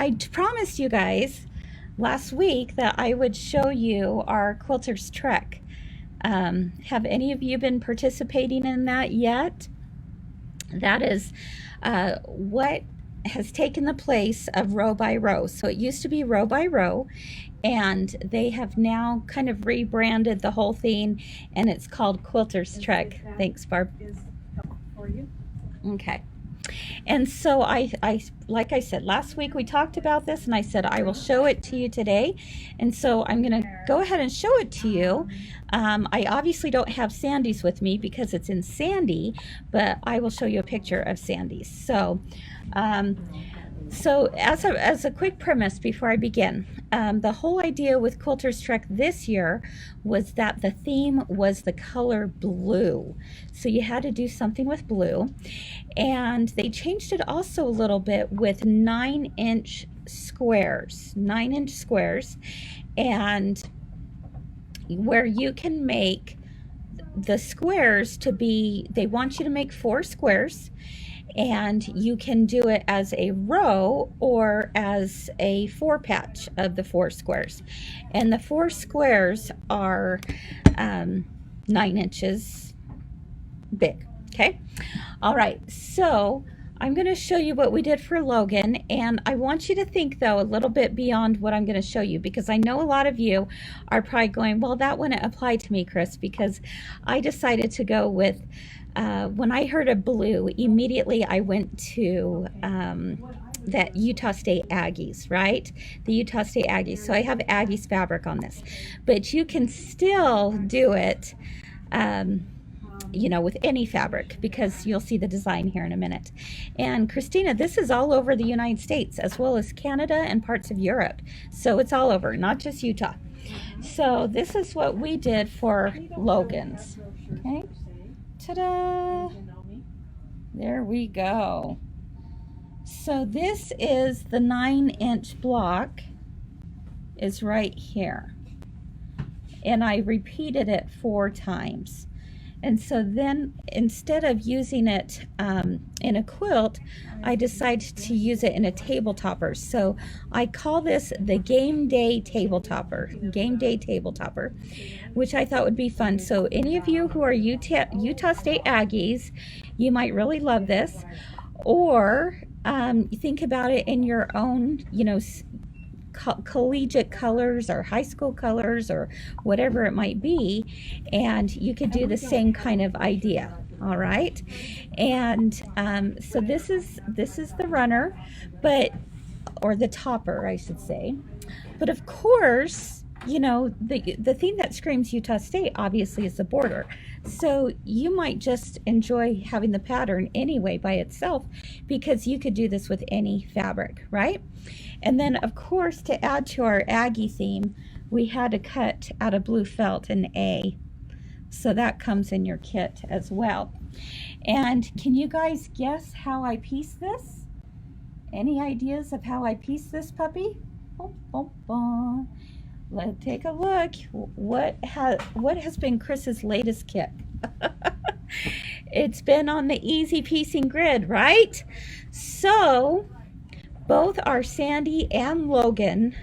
I promised you guys last week that I would show you our Quilter's Trek. Have any of you been participating in that yet? That is what has taken the place of row by row. So it used to be row by row, and they have now kind of rebranded the whole thing, and it's called Quilter's Trek. Thanks, Barb. Okay. And so I like I said last week, we talked about this, and I said I will show it to you today, and so I'm gonna go ahead and show it to you. I obviously don't have Sandy's with me because it's in Sandy, but I will show you a picture of Sandy's. So as a quick premise before I begin, the whole idea with Quilter's Trek this year was that the theme was the color blue. So you had to do something with blue. And they changed it also a little bit with 9-inch squares, 9-inch squares, and where you can make the squares to be, they want you to make 4 squares, and you can do it as a row or as a 4-patch of the 4 squares. And the 4 squares are 9 inches big. Okay. All right. So I'm going to show you what we did for Logan, and I want you to think though a little bit beyond what I'm going to show you, because I know a lot of you are probably going, well, that wouldn't apply to me, Kris, because I decided to go with when I heard of blue, immediately I went to that Utah State Aggies, right? The Utah State Aggies. So I have Aggies fabric on this, but you can still do it you know, with any fabric, because you'll see the design here in a minute. And Christina, this is all over the United States as well as Canada and parts of Europe. So it's all over, not just Utah. So this is what we did for Logan's. Okay. Ta-da! There we go. So this is the 9-inch block is right here. And I repeated it 4 times. And so then instead of using it in a quilt, I decided to use it in a table topper. So I call this the game day table topper, which I thought would be fun. So any of you who are Utah State Aggies, you might really love this. Or think about it in your own, you know, collegiate colors or high school colors or whatever it might be, and you could do the same kind of idea. All right. And so this is the runner, but, or the topper I should say. But of course, you know, the thing that screams Utah State obviously is the border. So you might just enjoy having the pattern anyway by itself, because you could do this with any fabric, right? And then of course, to add to our Aggie theme, we had to cut out of blue felt an A. So that comes in your kit as well. And can you guys guess how I pieced this? Any ideas of how I pieced this puppy? Let's take a look. What has been Kris's latest kit? It's been on the easy piecing grid, right? So both our Sandy and Logan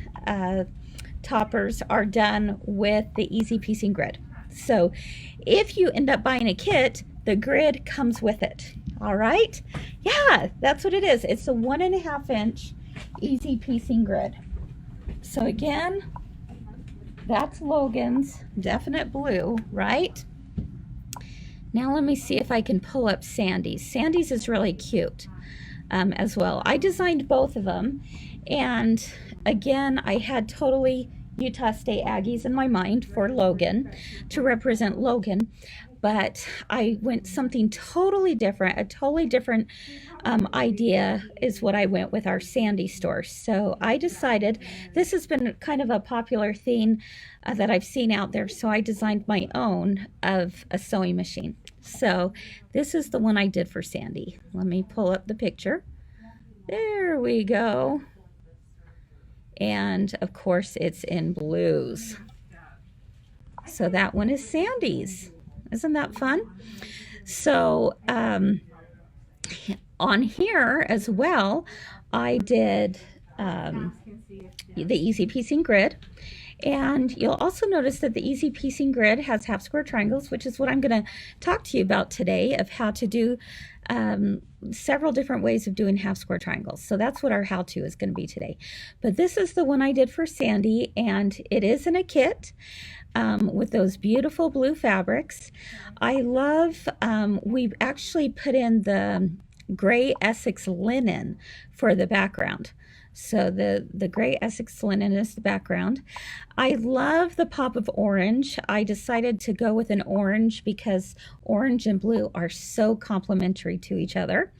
toppers are done with the easy piecing grid. So if you end up buying a kit, the grid comes with it. All right. Yeah, that's what it is. It's a 1.5-inch easy piecing grid. So again, that's Logan's definite blue, right? Now let me see if I can pull up Sandy's. Sandy's is really cute as well. I designed both of them, and again, I had totally Utah State Aggies in my mind for Logan, to represent Logan, but I went something totally different. A totally different idea is what I went with our Sandy store. So I decided, this has been kind of a popular thing that I've seen out there, so I designed my own of a sewing machine. So this is the one I did for Sandy. Let me pull up the picture. There we go. And of course it's in blues. So that one is Sandy's. Isn't that fun? So on here as well, I did the easy piecing grid. And you'll also notice that the easy piecing grid has half square triangles, which is what I'm going to talk to you about today, of how to do several different ways of doing half square triangles. So that's what our how-to is going to be today. But this is the one I did for Sandy, and it is in a kit with those beautiful blue fabrics. I love, we've actually put in the gray Essex linen for the background. So the gray Essex linen is the background. I love the pop of orange. I decided to go with an orange because orange and blue are so complementary to each other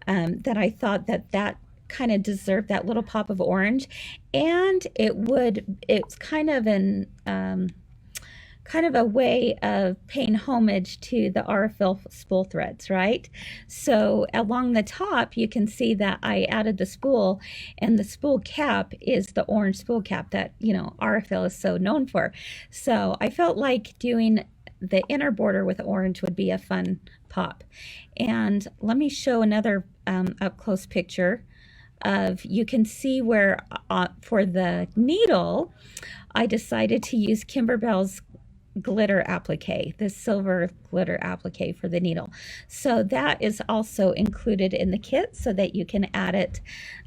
that I thought that kind of deserved that little pop of orange. And it's kind of a way of paying homage to the RFL spool threads, right? So along the top, you can see that I added the spool, and the spool cap is the orange spool cap that, RFL is so known for. So I felt like doing the inner border with orange would be a fun pop. And let me show another up close picture of, you can see where for the needle, I decided to use Kimberbell's glitter applique, the silver glitter applique for the needle. So that is also included in the kit so that you can add it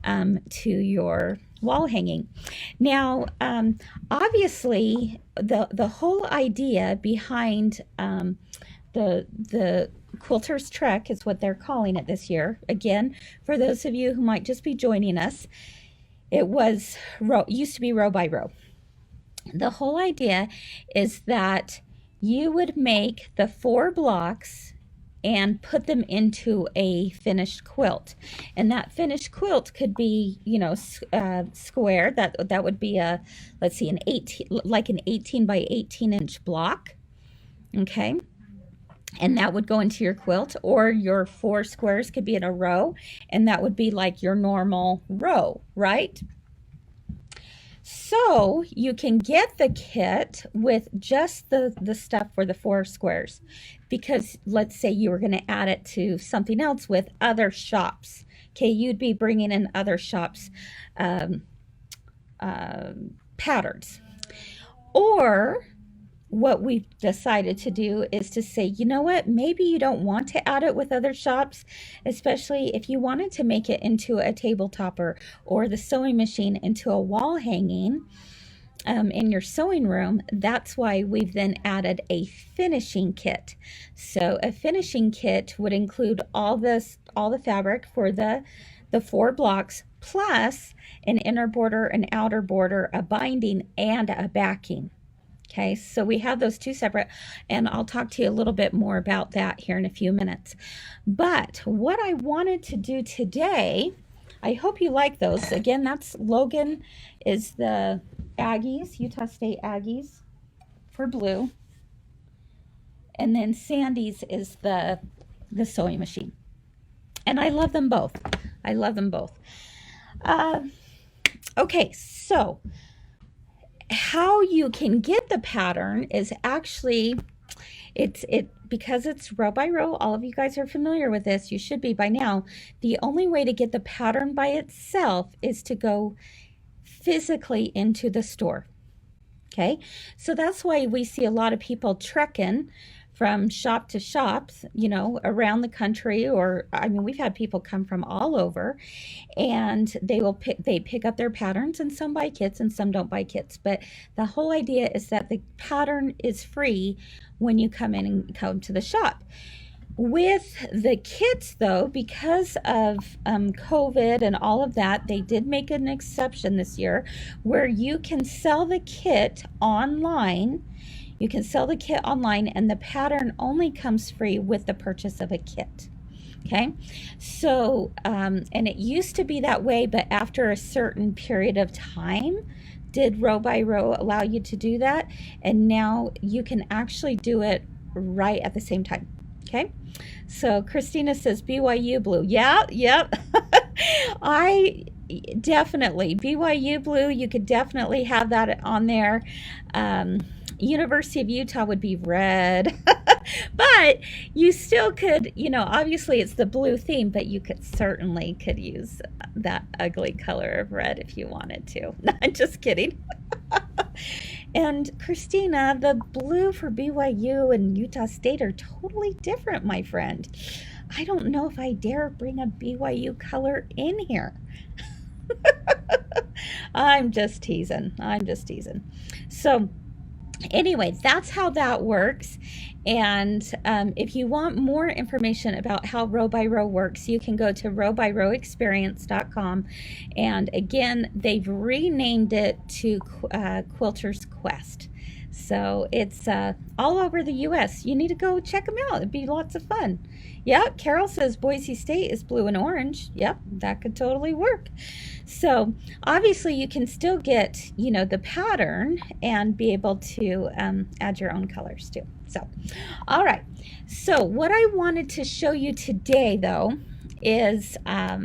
to your wall hanging. Now, obviously, the whole idea behind the Quilter's Trek is what they're calling it this year. Again, for those of you who might just be joining us, it used to be row by row. The whole idea is that you would make the 4 blocks and put them into a finished quilt. And that finished quilt could be, square. That would be let's see, an 18 by 18 inch block. Okay. And that would go into your quilt, or your 4 squares could be in a row, and that would be like your normal row, right? So you can get the kit with just the stuff for the 4 squares, because let's say you were going to add it to something else with other shops. Okay, you'd be bringing in other shops' patterns. Or what we've decided to do is to say, you know what, maybe you don't want to add it with other shops, especially if you wanted to make it into a table topper or the sewing machine into a wall hanging in your sewing room. That's why we've then added a finishing kit. So a finishing kit would include all the fabric for the 4 blocks, plus an inner border, an outer border, a binding, and a backing. Okay, so we have those 2 separate, and I'll talk to you a little bit more about that here in a few minutes. But what I wanted to do today, I hope you like those. Again, Logan is the Aggies, Utah State Aggies for blue. And then Sandy's is the sewing machine. And I love them both. I love them both. Okay, so how you can get the pattern is actually, because it's row by row. All of you guys are familiar with this. You should be by now. The only way to get the pattern by itself is to go physically into the store. Okay, so that's why we see a lot of people trekking from shop to shop, around the country, or we've had people come from all over, and they pick up their patterns, and some buy kits and some don't buy kits. But the whole idea is that the pattern is free when you come to the shop. With the kits, though, because of COVID and all of that, they did make an exception this year where you can sell the kit online. You can sell the kit online, and the pattern only comes free with the purchase of a kit. Okay, so and it used to be that way, but after a certain period of time, did row by row allow you to do that, and now you can actually do it right at the same time. Okay, so Christina says BYU blue. Yeah, yep. I definitely BYU blue. You could definitely have that on there. University of Utah would be red. But you still could, you know, obviously it's the blue theme, but you certainly could use that ugly color of red if you wanted to. Not just kidding. And Christina, the blue for BYU and Utah State are totally different, my friend. I don't know if I dare bring a BYU color in here. I'm just teasing. So anyway, that's how that works. And if you want more information about how Row by Row works, you can go to rowbyrowexperience.com. And again, they've renamed it to Quilter's Quest. So it's all over the U.S. You need to go check them out. It'd be lots of fun. Yep, Carol says Boise State is blue and orange. Yep, that could totally work. So obviously you can still get, you know, the pattern and be able to add your own colors too. So, all right. So what I wanted to show you today, though, is I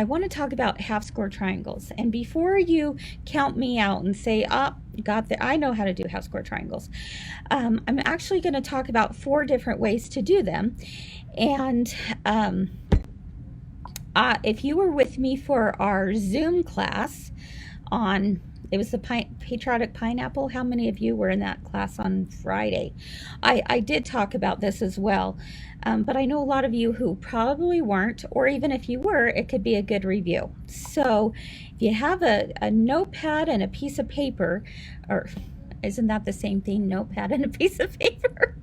want to talk about half square triangles. And before you count me out and say, oh, I know how to do half square triangles, I'm actually going to talk about 4 different ways to do them. And if you were with me for our Zoom class on, it was the patriotic pineapple. How many of you were in that class on Friday? I did talk about this as well, but I know a lot of you who probably weren't, or even if you were, it could be a good review. So if you have a notepad and a piece of paper, or isn't that the same thing, notepad and a piece of paper?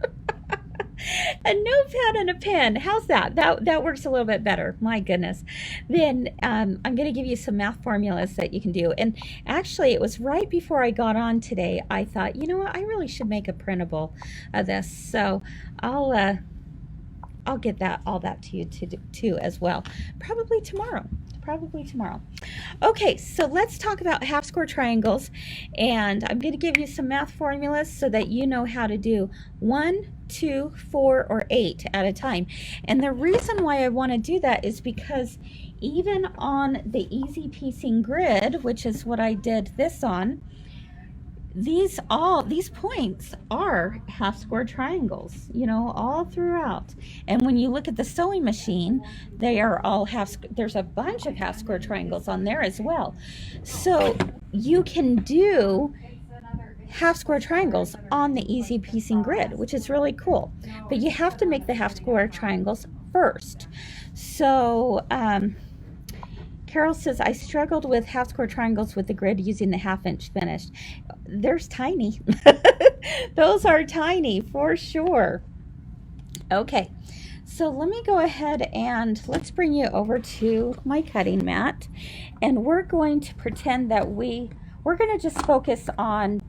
A notepad and a pen. How's that? That works a little bit better. My goodness. Then I'm going to give you some math formulas that you can do. And actually, it was right before I got on today, I thought, you know what, I really should make a printable of this. So I'll get all that to you too as well. Probably tomorrow. Okay, so let's talk about half square triangles, and I'm going to give you some math formulas so that you know how to do 1, 2, 4, or 8 at a time. And the reason why I want to do that is because even on the easy piecing grid, which is what I did this on, these points are half square triangles, you know, all throughout. And when you look at the sewing machine, they are all there's a bunch of half square triangles on there as well. So you can do half square triangles on the easy piecing grid, which is really cool. But you have to make the half square triangles first. So Carol says, I struggled with half square triangles with the grid using the 1/2 inch finished. There's tiny. Those are tiny for sure. Okay, so let me go ahead and let's bring you over to my cutting mat, and we're going to pretend that we're going to just focus on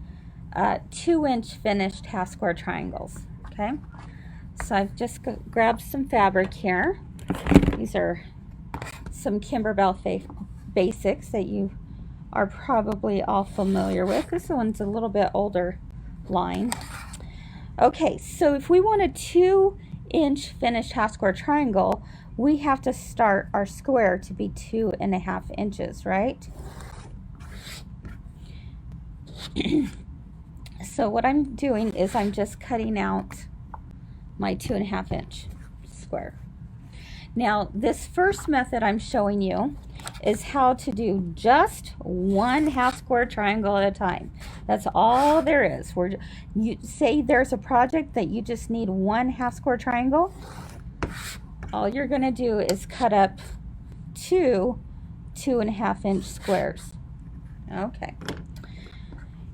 2-inch finished half square triangles. Okay, so I've just grabbed some fabric here. These are some Kimberbell basics that you are probably all familiar with. This one's a little bit older line. Okay, so if we want a 2-inch finished half square triangle, we have to start our square to be 2.5 inches, right? So what I'm doing is I'm just cutting out my 2.5 inch square. Now, this first method I'm showing you is how to do just 1 half square triangle at a time. That's all there is. You say there's a project that you just need 1 half square triangle. All you're going to do is cut up 2 2.5 inch squares. Okay.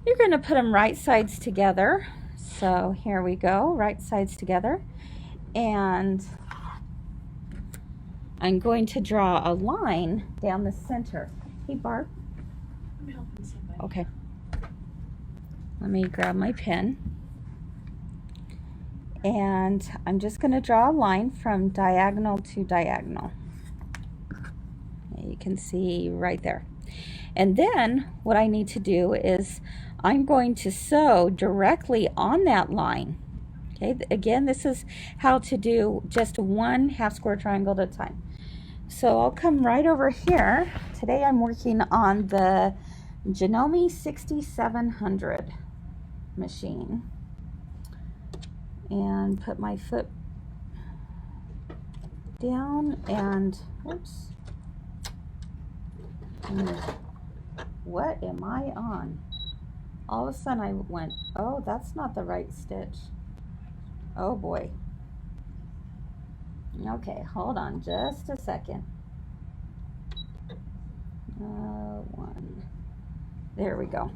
You're going to put them right sides together. So here we go, right sides together. And I'm going to draw a line down the center. Hey, Barb. I'm helping somebody. Okay. Let me grab my pen. And I'm just going to draw a line from diagonal to diagonal. You can see right there. And then what I need to do is I'm going to sew directly on that line. Okay, again, this is how to do just 1 half square triangle at a time. So I'll come right over here. Today I'm working on the Janome 6700. machine and put my foot down and, whoops, what am I on? All of a sudden I went, oh, that's not the right stitch. Oh boy. Okay, hold on just a second. One. There we go.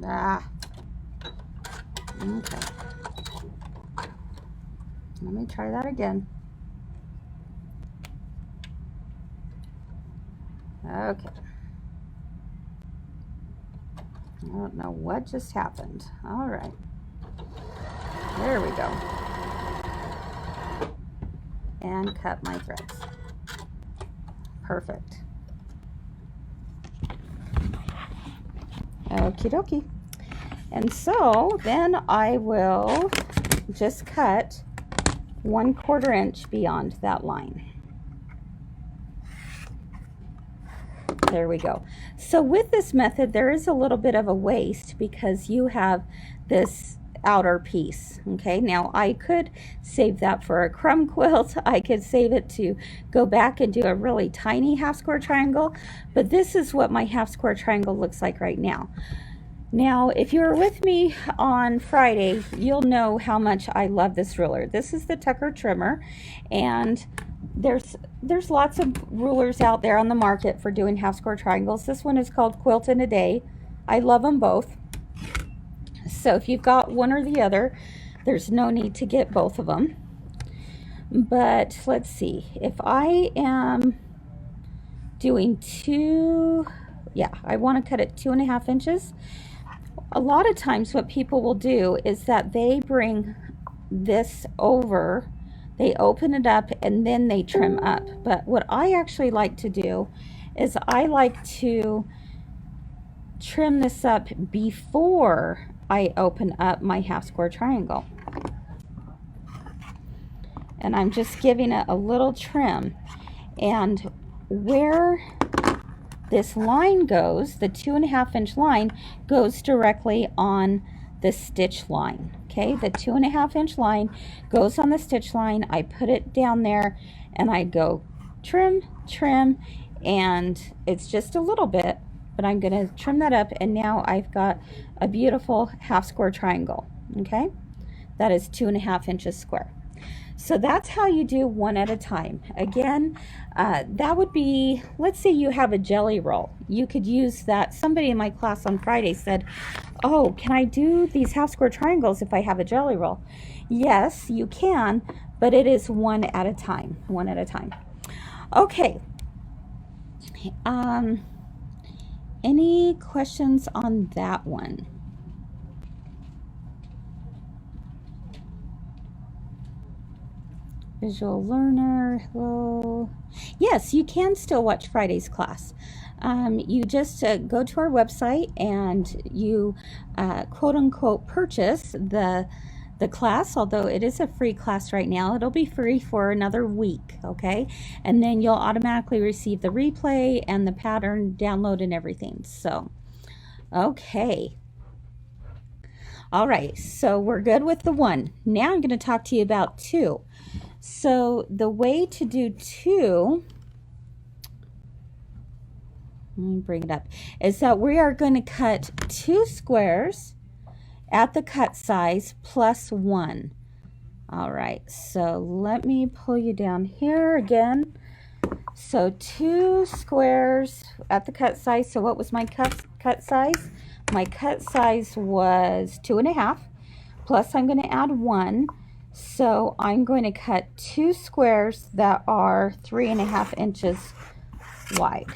Ah. Okay. Let me try that again. Okay. I don't know what just happened. All right. There we go. And cut my threads. Perfect. Okie dokie. And so then I will just cut 1/4 inch beyond that line. There we go. So with this method, there is a little bit of a waste because you have this outer piece. Okay, now I could save that for a crumb quilt. I could save it to go back and do a really tiny half square triangle, but this is what my half square triangle looks like right now. Now, if you were with me on Friday, you'll know how much I love this ruler. This is the Tucker trimmer, and there's lots of rulers out there on the market for doing half square triangles. This one is called Quilt in a Day. I love them both. So if you've got one or the other, there's no need to get both of them. But let's see, if I am doing I want to cut it 2.5 inches. A lot of times what people will do is that they bring this over, they open it up, and then they trim up. But what I actually like to do is I like to trim this up before I open up my half square triangle. And I'm just giving it a little trim. And where this line goes, the 2.5 inch line, goes directly on the stitch line. Okay, the 2.5 inch line goes on the stitch line. I put it down there and I go trim, trim, and it's just a little bit, but I'm going to trim that up, and now I've got a beautiful half square triangle. Okay, that is 2.5 inches square. So that's how you do one at a time. Again, that would be, let's say you have a jelly roll. You could use that. Somebody in my class on Friday said, oh, can I do these half square triangles if I have a jelly roll? Yes, you can, but it is one at a time. One at a time. Okay. Any questions on that one? Visual learner, hello. Yes, you can still watch Friday's class. You just go to our website and you quote unquote purchase the class, although it is a free class right now. It'll be free for another week, okay? And then you'll automatically receive the replay and the pattern download and everything. So, okay. All right, so we're good with the 1. Now I'm going to talk to you about 2. So the way to do 2, let me bring it up, is that we are going to cut 2 squares at the cut size plus 1. All right, so let me pull you down here again. So 2 squares at the cut size. So what was my cut size? My cut size was 2.5, plus I'm going to add 1. So I'm going to cut 2 squares that are 3.5 inches wide.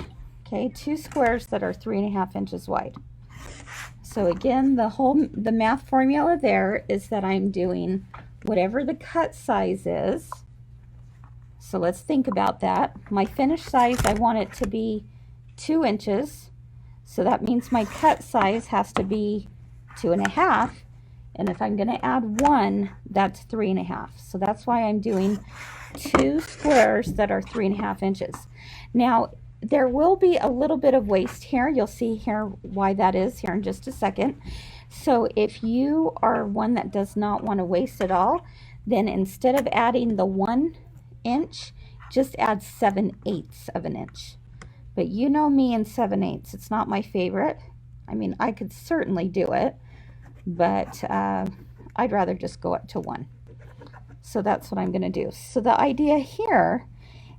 Okay, 2 squares that are 3.5 inches wide. So again, the math formula there is that I'm doing whatever the cut size is. So let's think about that. My finished size, I want it to be 2 inches. So that means my cut size has to be 2.5. And if I'm going to add 1, that's 3.5. So that's why I'm doing 2 squares that are 3.5 inches. Now, there will be a little bit of waste here. You'll see here why that is here in just a second. So if you are one that does not want to waste it all, then instead of adding the 1 inch, just add 7/8 of an inch. But you know me and 7/8, it's not my favorite. I mean, I could certainly do it, but I'd rather just go up to 1. So that's what I'm going to do. So the idea here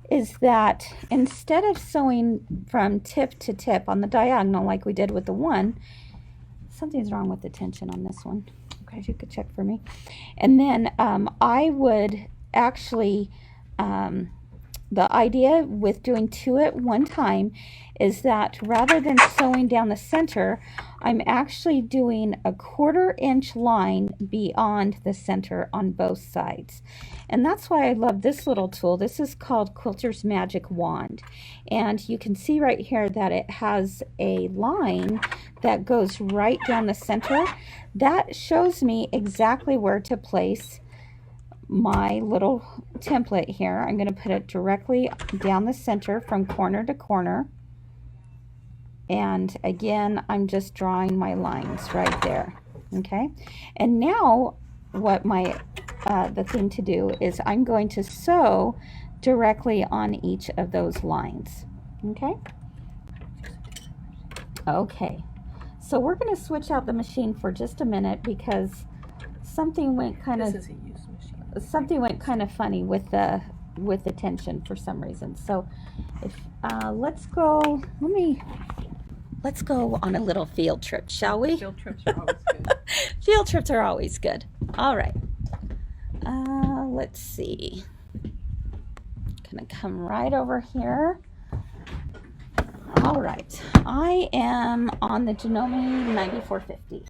is that instead of sewing from tip to tip on the diagonal like we did with the 1, something's wrong with the tension on this one. Okay, you could check for me. And then I would actually, the idea with doing 2 at one time is that rather than sewing down the center, I'm actually doing a 1/4 inch line beyond the center on both sides. And that's why I love this little tool. This is called Quilter's Magic Wand. And you can see right here that it has a line that goes right down the center. That shows me exactly where to place my little template here. I'm going to put it directly down the center from corner to corner. And again, I'm just drawing my lines right there. Okay, and now what my the thing to do is I'm going to sew directly on each of those lines. Okay, so we're going to switch out the machine for just a minute because something went kind of funny with the tension for some reason. So if let's go on a little field trip, shall we? Field trips are always good. Field trips are always good. All right. Let's see. Gonna come right over here. All right. I am on the Janome 9450.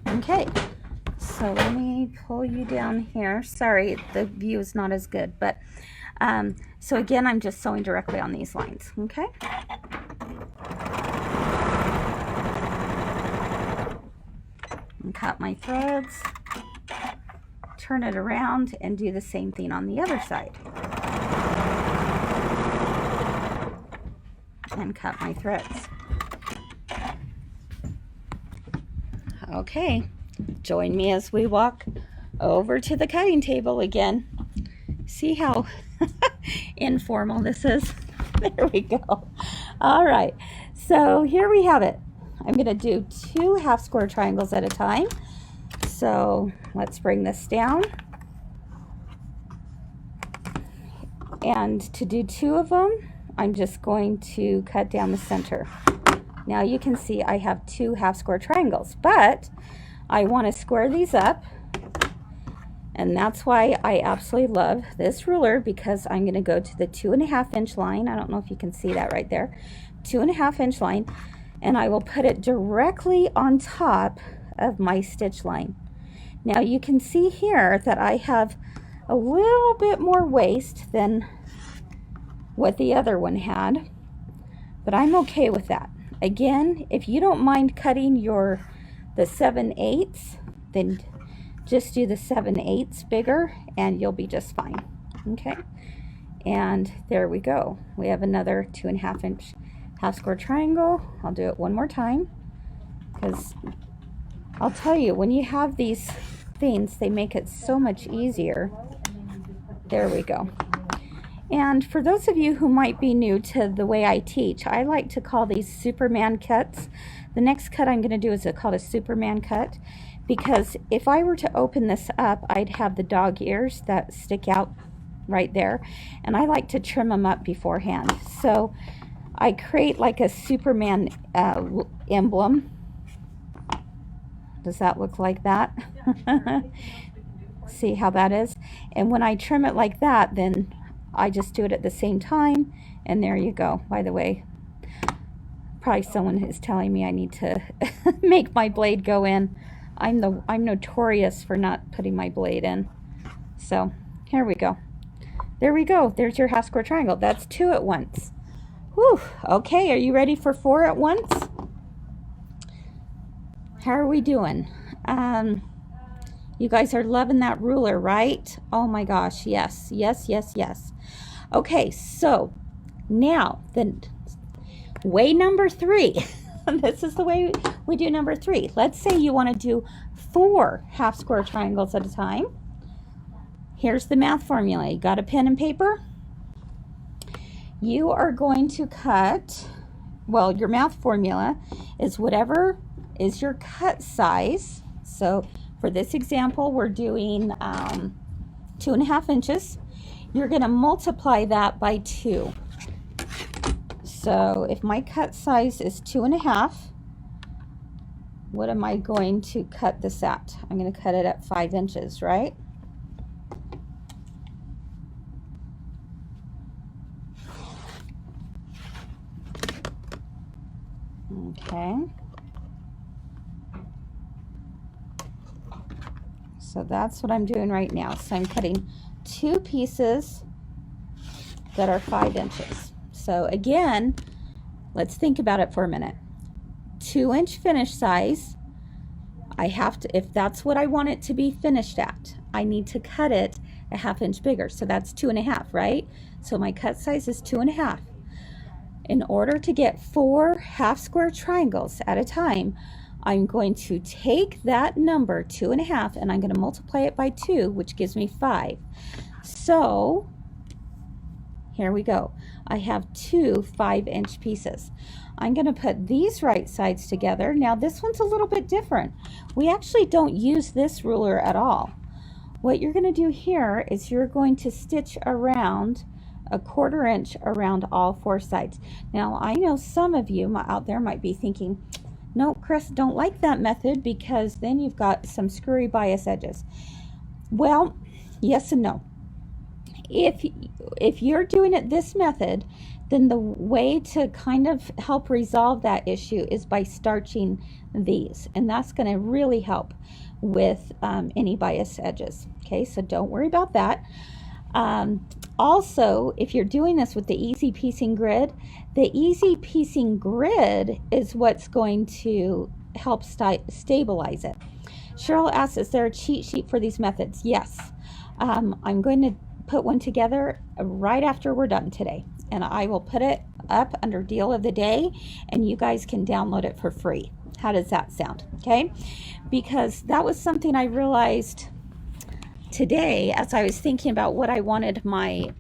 Okay. So let me pull you down here. Sorry, the view is not as good, but so again, I'm just sewing directly on these lines. Okay. And cut my threads, turn it around, and do the same thing on the other side. And cut my threads. Okay, join me as we walk over to the cutting table again. See how informal this is? There we go. All right, so here we have it. I'm going to do 2 half square triangles at a time. So let's bring this down. And to do 2 of them, I'm just going to cut down the center. Now you can see I have 2 half square triangles, but I want to square these up. And that's why I absolutely love this ruler, because I'm going to go to the 2.5 inch line. I don't know if you can see that right there. 2.5 inch line. And I will put it directly on top of my stitch line. Now you can see here that I have a little bit more waste than what the other one had, but I'm okay with that. Again, if you don't mind cutting the 7/8, then just do the 7/8 bigger and you'll be just fine. Okay, and there we go. We have another 2.5 inch half square triangle. I'll do it one more time, because I'll tell you, when you have these things, they make it so much easier. There we go. And for those of you who might be new to the way I teach, I like to call these Superman cuts. The next cut I'm going to do is called a Superman cut, because if I were to open this up, I'd have the dog ears that stick out right there, and I like to trim them up beforehand. So I create like a Superman emblem. Does that look like that? See how that is? And when I trim it like that, then I just do it at the same time, and there you go. By the way, probably someone is telling me I need to make my blade go in. I'm notorious for not putting my blade in. So here we go. There we go. There's your half square triangle. That's 2 at once. Whew. Okay, are you ready for 4 at once? How are we doing? You guys are loving that ruler, right? Oh my gosh, yes, yes, yes, yes. Okay, so now then way number 3. This is the way we do number 3. Let's say you want to do 4 half square triangles at a time. Here's the math formula. You got a pen and paper? You are going to cut, well, your math formula is whatever is your cut size. So for this example, we're doing 2.5 inches. You're going to multiply that by 2. So if my cut size is 2.5, what am I going to cut this at? I'm going to cut it at 5 inches, right? Okay. So that's what I'm doing right now. So I'm cutting 2 pieces that are 5 inches. So again, let's think about it for a minute. 2-inch finish size. I have to, if that's what I want it to be finished at, I need to cut it a 1/2 inch bigger. So that's 2.5, right? So my cut size is 2.5. In order to get 4 half square triangles at a time, I'm going to take that number 2.5 and I'm going to multiply it by 2, which gives me 5. So here we go. I have 2 5-inch pieces. I'm going to put these right sides together. Now this one's a little bit different. We actually don't use this ruler at all. What you're going to do here is you're going to stitch around a 1/4 inch around all 4 sides. Now I know some of you out there might be thinking, no, Kris, don't like that method because then you've got some screwy bias edges. Well, yes and no. If you're doing it this method, then the way to kind of help resolve that issue is by starching these, and that's going to really help with any bias edges. Okay, so don't worry about that. Also, if you're doing this with the easy piecing grid, the easy piecing grid is what's going to help stabilize it. Cheryl asks, is there a cheat sheet for these methods? Yes. I'm going to put one together right after we're done today, and I will put it up under deal of the day, and you guys can download it for free. How does that sound? Okay, because that was something I realized today as I was thinking about what I wanted my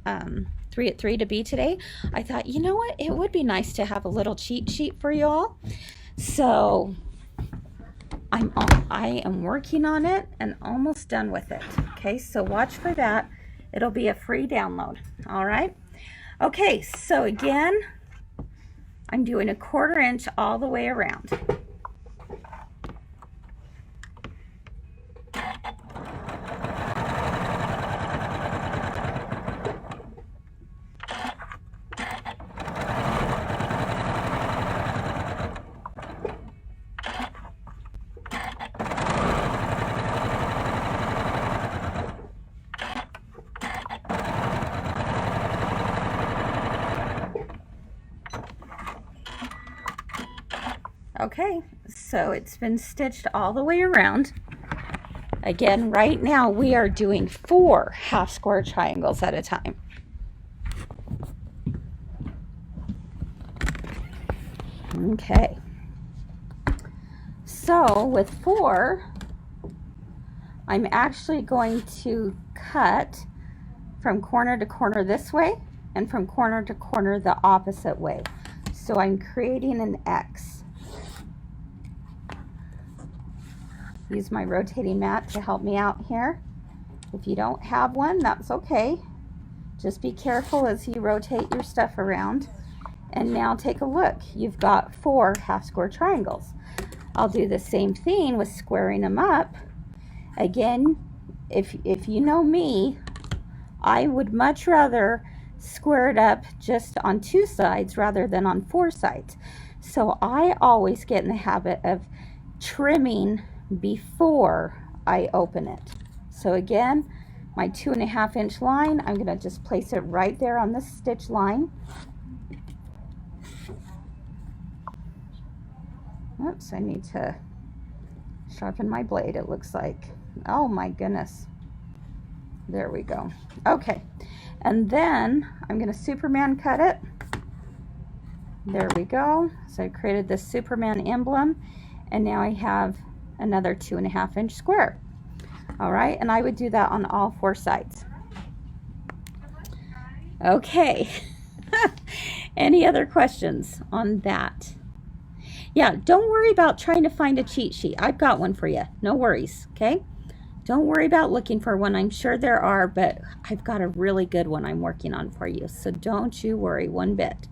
3 at 3 to be today. I thought, you know what, it would be nice to have a little cheat sheet for you all. So I am working on it and almost done with it. Okay, so watch for that. It'll be a free download. All right. Okay, so again, I'm doing a 1/4 inch all the way around. Okay, so it's been stitched all the way around. Again, right now we are doing 4 half square triangles at a time. Okay, so with 4, I'm actually going to cut from corner to corner this way and from corner to corner the opposite way. So I'm creating an X. Use my rotating mat to help me out here. If you don't have one, that's okay. Just be careful as you rotate your stuff around. And now take a look. You've got 4 half square triangles. I'll do the same thing with squaring them up. Again, if you know me, I would much rather square it up just on 2 sides rather than on 4 sides. So I always get in the habit of trimming before I open it. So again, my 2.5 inch line, I'm going to just place it right there on this stitch line. Oops, I need to sharpen my blade, it looks like. Oh my goodness. There we go. Okay, And then I'm going to Superman cut it. There we go. So I created this Superman emblem, and now I have another 2.5 inch square. All right, and I would do that on all 4 sides. Okay. Any other questions on that? Yeah, don't worry about trying to find a cheat sheet. I've got one for you. No worries, okay? Don't worry about looking for one. I'm sure there are, but I've got a really good one I'm working on for you. So don't you worry one bit.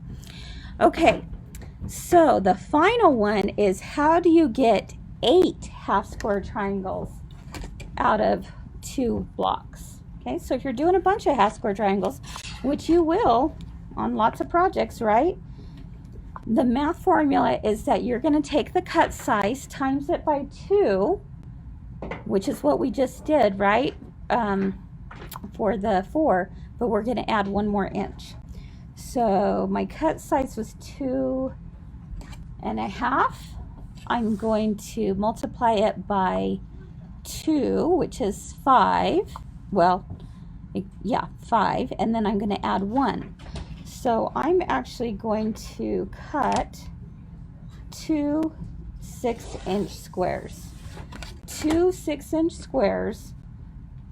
Okay, so the final one is, how do you get 8 half square triangles out of 2 blocks? Okay, so if you're doing a bunch of half square triangles, which you will on lots of projects, right? The math formula is that you're going to take the cut size, times it by 2, which is what we just did, right? For the 4, but we're going to add 1 more inch. So my cut size was 2.5. I'm going to multiply it by 2, which is 5. Well, yeah, 5, and then I'm going to add 1. So I'm actually going to cut 2 6-inch squares. 2 6-inch squares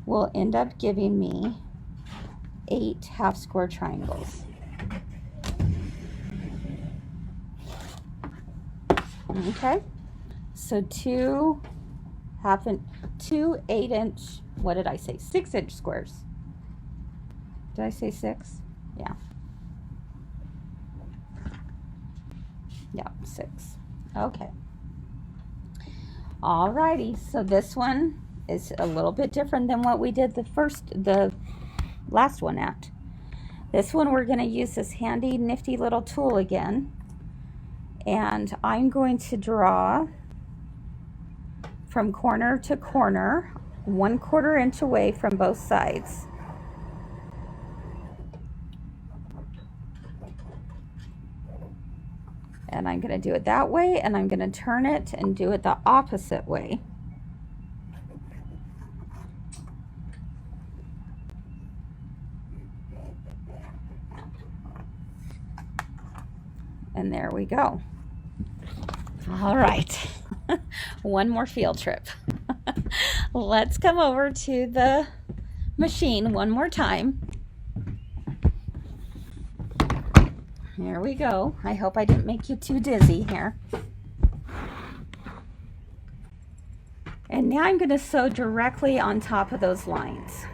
will end up giving me 8 half square triangles. Okay, so 2 8-inch, what did I say, 6-inch squares. Did I say 6? Yeah. Yeah, 6. Okay. Alrighty, so this one is a little bit different than what we did the last one at. This one we're going to use this handy nifty little tool again, and I'm going to draw from corner to corner 1/4 inch away from both sides. And I'm going to do it that way, and I'm going to turn it and do it the opposite way. And there we go. All right. One more field trip. Let's come over to the machine one more time. Here we go. I hope I didn't make you too dizzy here. And now I'm going to sew directly on top of those lines.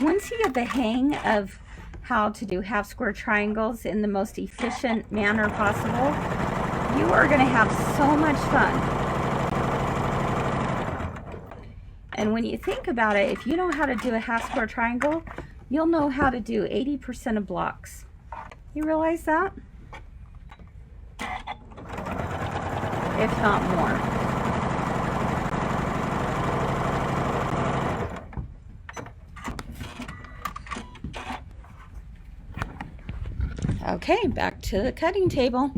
Once you get the hang of how to do half square triangles in the most efficient manner possible, you are going to have so much fun. And when you think about it, if you know how to do a half square triangle, you'll know how to do 80% of blocks. You realize that? If not more. Okay, back to the cutting table.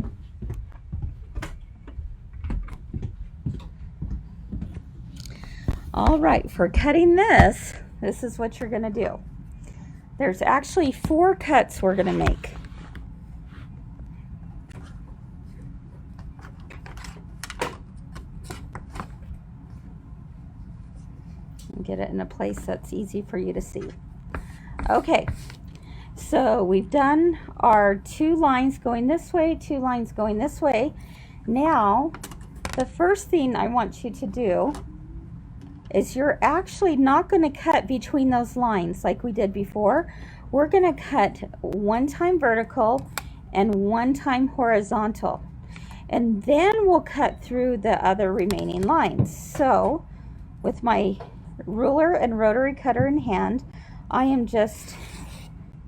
All right, for cutting this is what you're going to do. There's actually 4 cuts we're going to make. Get it in a place that's easy for you to see. Okay. So we've done our 2 lines going this way, 2 lines going this way. Now, the first thing I want you to do is you're actually not going to cut between those lines like we did before. We're going to cut 1 time vertical and 1 time horizontal. And then we'll cut through the other remaining lines. So, with my ruler and rotary cutter in hand, I am just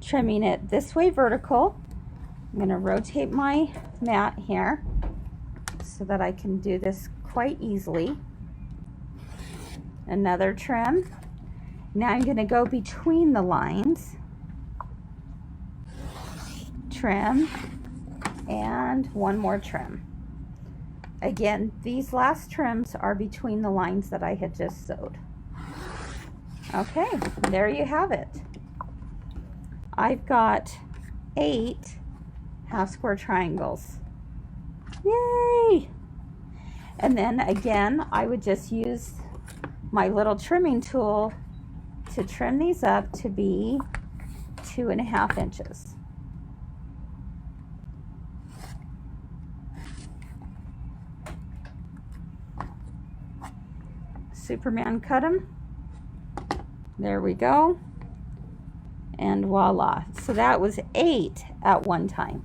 trimming it this way vertical. I'm going to rotate my mat here, so that I can do this quite easily. Another trim. Now I'm going to go between the lines. Trim. And one more trim. Again, these last trims are between the lines that I had just sewed. Okay, there you have it. I've got 8 half square triangles. Yay! And then again, I would just use my little trimming tool to trim these up to be 2.5 inches. Superman cut them. There we go. And voila. So that was 8 at one time.